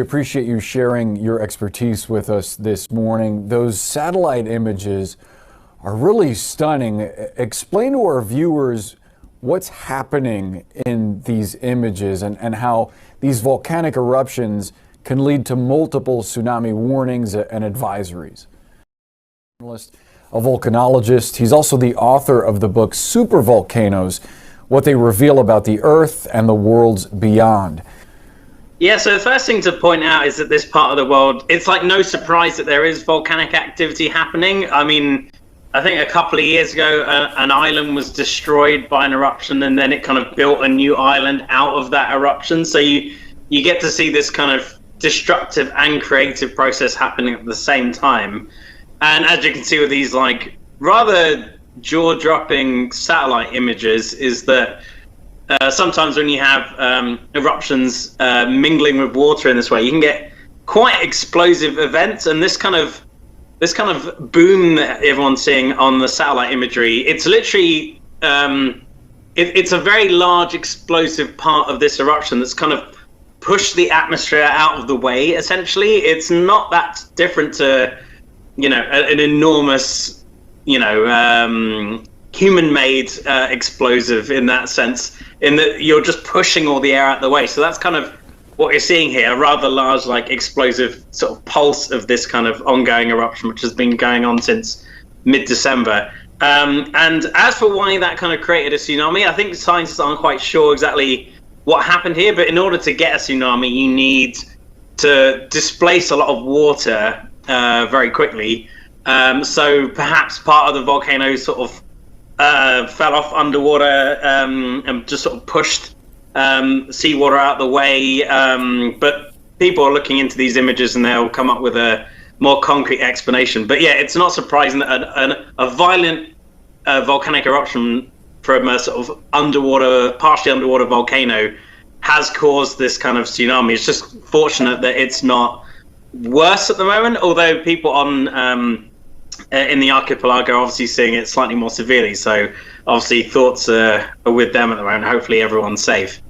Appreciate you sharing your expertise with us this morning. Those satellite images are really stunning. Explain to our viewers what's happening in these images and how these volcanic eruptions can lead to multiple tsunami warnings and advisories. A volcanologist, he's also the author of the book Supervolcanoes, What They Reveal About the Earth and the Worlds Beyond. Yeah, so the first thing to point out is that this part of the world, it's like no surprise that there is volcanic activity happening. I mean, I think a couple of years ago, an island was destroyed by an eruption, and then it kind of built a new island out of that eruption. So you get to see this kind of destructive and creative process happening at the same time. And as you can see with these like rather jaw-dropping satellite images, is that sometimes when you have eruptions mingling with water in this way, you can get quite explosive events. And this kind of boom that everyone's seeing on the satellite imagery, it's literally it's a very large explosive part of this eruption that's kind of pushed the atmosphere out of the way. Essentially, it's not that different to an enormous human-made explosive in that sense, in that you're just pushing all the air out of the way. So that's kind of what you're seeing here, a rather large, like, explosive sort of pulse of this kind of ongoing eruption, which has been going on since mid-December. And as for why that kind of created a tsunami, I think scientists aren't quite sure exactly what happened here, but in order to get a tsunami, you need to displace a lot of water very quickly. So perhaps part of the volcano sort of fell off underwater and just sort of pushed seawater out of the way. But people are looking into these images and they'll come up with a more concrete explanation. But yeah, it's not surprising that a violent volcanic eruption from a sort of partially underwater volcano has caused this kind of tsunami. It's just fortunate that it's not worse at the moment, although people in the archipelago are obviously seeing it slightly more severely. So obviously thoughts are with them at the moment. Hopefully everyone's safe.